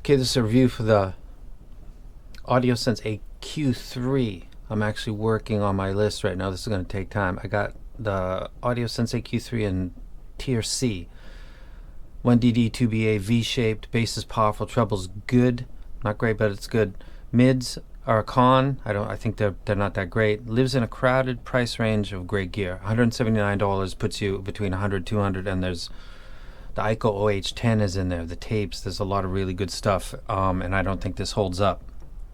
Okay, this is a review for the Audiosense AQ3. I'm actually working on my list right now. This is going to take time. I got the Audiosense AQ3 in tier C. 1DD, 2BA, V-shaped, bass is powerful, treble's good. Not great, but it's good. Mids are a con. I think they're not that great. Lives in a crowded price range of great gear. $179 puts you between 100, 200, and there's the Ico OH10 is in there. The tapes, there's a lot of really good stuff, and I don't think this holds up.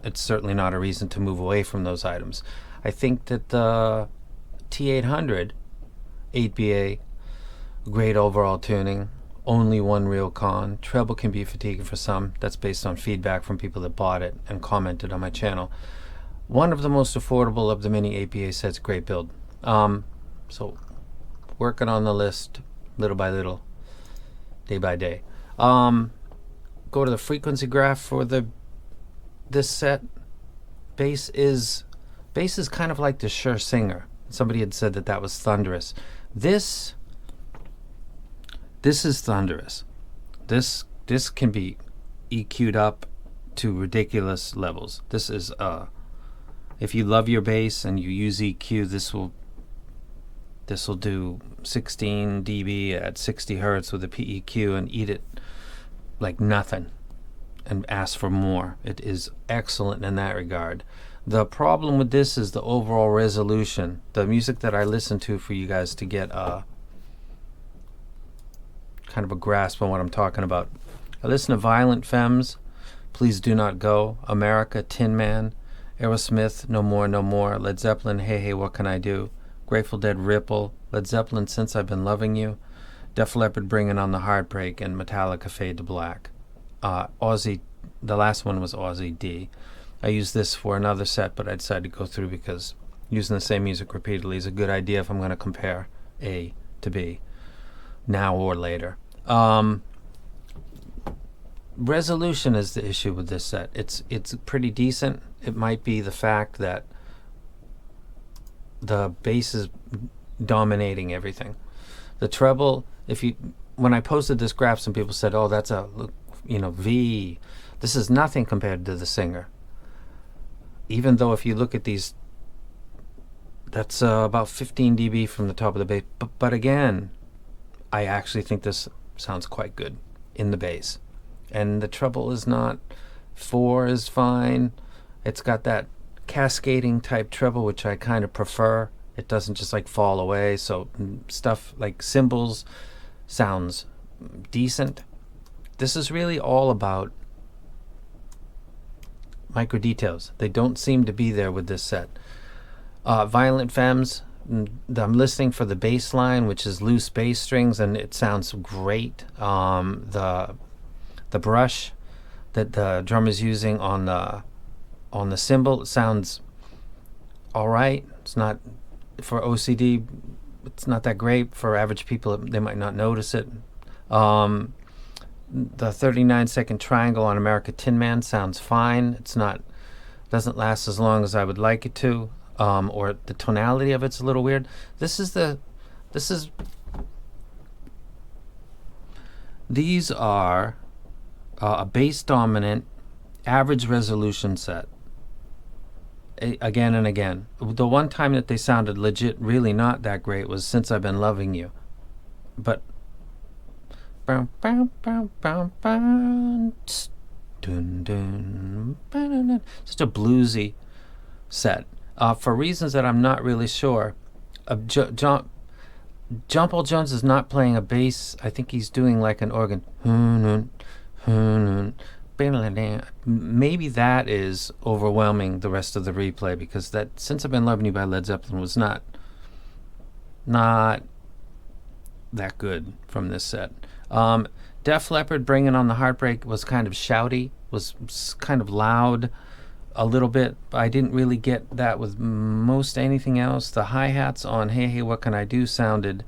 It's certainly not a reason to move away from those items. I think that the T800 8BA, great overall tuning. Only one real con. Treble can be fatiguing for some. That's based on feedback from people that bought it and commented on my channel. One of the most affordable of the mini 8BA sets. Great build. So working on the list little by little, day by day. Go to the frequency graph for this set. Bass is kind of like the Shure Singer. Somebody had said that was thunderous. This is thunderous. This can be EQ'd up to ridiculous levels. This is if you love your bass and you use EQ, this will do 16 dB at 60 hertz with a PEQ and eat it like nothing and ask for more. It is excellent in that regard. The problem with this is the overall resolution. The music that I listen to for you guys to get kind of a grasp on what I'm talking about. I listen to Violent Femmes, Please Do Not Go, America, Tin Man, Aerosmith, No More, No More, Led Zeppelin, Hey Hey What Can I Do, Grateful Dead, Ripple, Led Zeppelin, Since I've Been Loving You, Def Leppard, Bringing on the Heartbreak, and Metallica, Fade to Black. Aussie, the last one was Aussie D. I used this for another set, but I decided to go through because using the same music repeatedly is a good idea if I'm going to compare A to B, now or later. Resolution is the issue with this set. It's pretty decent. It might be the fact that the bass is dominating everything. The treble, when I posted this graph, some people said, "Oh, that's a V." This is nothing compared to the Singer. Even though if you look at these, that's about 15 dB from the top of the bass. But again, I actually think this sounds quite good in the bass. And the treble is not. 4 is fine. It's got that cascading type treble, which I kind of prefer. It doesn't just like fall away. So stuff like cymbals sounds decent. This is really all about micro details. They don't seem to be there with this set. Violent Femmes, I'm listening for the bass line, which is loose bass strings, and it sounds great. The brush that the drummer's using on the cymbal sounds all right. It's not for OCD. It's not that great. For average people, they might not notice it. The 39-second triangle on America Tin Man sounds fine. Doesn't last as long as I would like it to. Or the tonality of it's a little weird. These are a bass dominant average resolution set. Again and again. The one time that they sounded legit really not that great was Since I've Been Loving You. But just a bluesy set. For reasons that I'm not really sure, John Paul Jones is not playing a bass. I think he's doing like an organ. Maybe that is overwhelming the rest of the replay, because that Since I've Been Loving You by Led Zeppelin was not that good from this set. Def Leppard, Bringing on the Heartbreak was kind of shouty, was kind of loud a little bit. I didn't really get that with most anything else. The hi-hats on Hey Hey What Can I Do sounded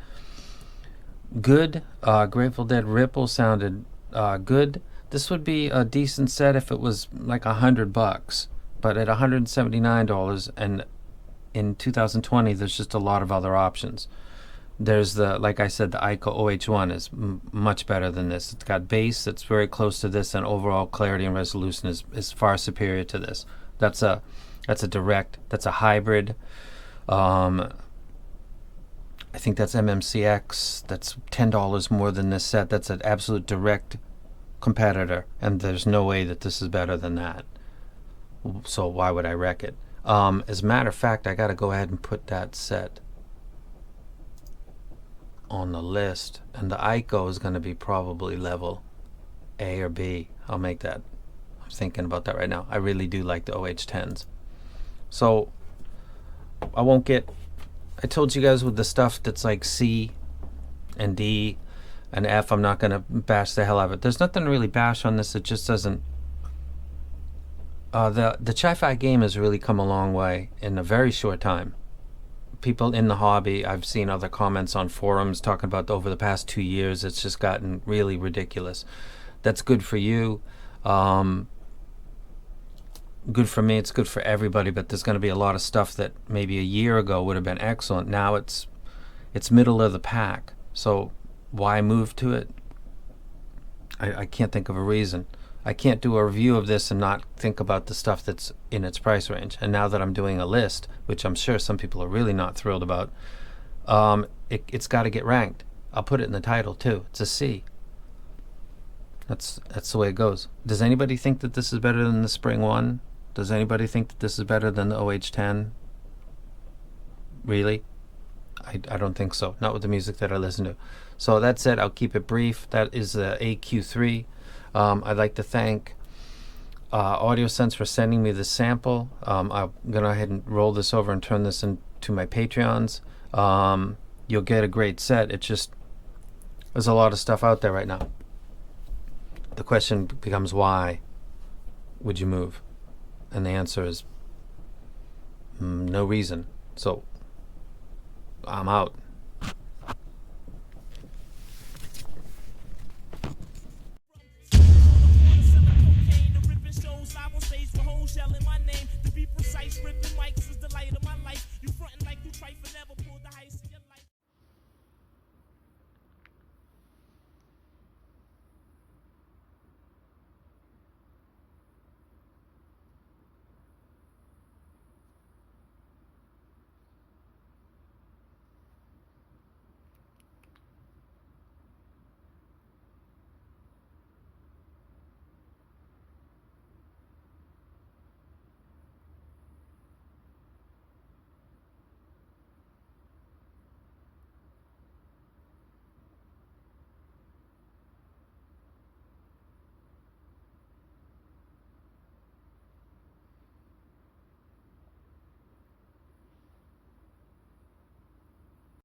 good. Grateful Dead, Ripple sounded good. This would be a decent set if it was like $100, but at $179 and in 2020 there's just a lot of other options. There's the, like I said, the ICO OH1 is much better than this. It's got bass that's very close to this, and overall clarity and resolution is far superior to this. That's a direct, that's a hybrid. I think that's MMCX. That's $10 more than this set. That's an absolute direct competitor, and there's no way that this is better than that. So why would I wreck it? As a matter of fact, I got to go ahead and put that set on the list, and the ICO is going to be probably level A or B. I'll make that. I'm thinking about that right now. I really do like the OH10s. So I won't get, I told you guys with the stuff that's like C and D and F, I'm not going to bash the hell out of it. There's nothing to really bash on this. It just doesn't, the Chi-Fi game has really come a long way in a very short time. People in the hobby, I've seen other comments on forums talking about over the past 2 years, it's just gotten really ridiculous. That's good for you. Good for me. It's good for everybody, but there's going to be a lot of stuff that maybe a year ago would have been excellent. Now it's middle of the pack. So why move to it? I can't think of a reason. I can't do a review of this and not think about the stuff that's in its price range. And now that I'm doing a list, which I'm sure some people are really not thrilled about, it's got to get ranked. I'll put it in the title too. It's a C. That's the way it goes. Does anybody think that this is better than the Spring 1? Does anybody think that this is better than the OH10? Really? I don't think so. Not with the music that I listen to. So that said, I'll keep it brief. That is the AQ3. I'd like to thank Audiosense for sending me this sample. I'm going to go ahead and roll this over and turn this into my Patreons. You'll get a great set. It's just, there's a lot of stuff out there right now. The question becomes, why would you move? And the answer is no reason. So I'm out. Selling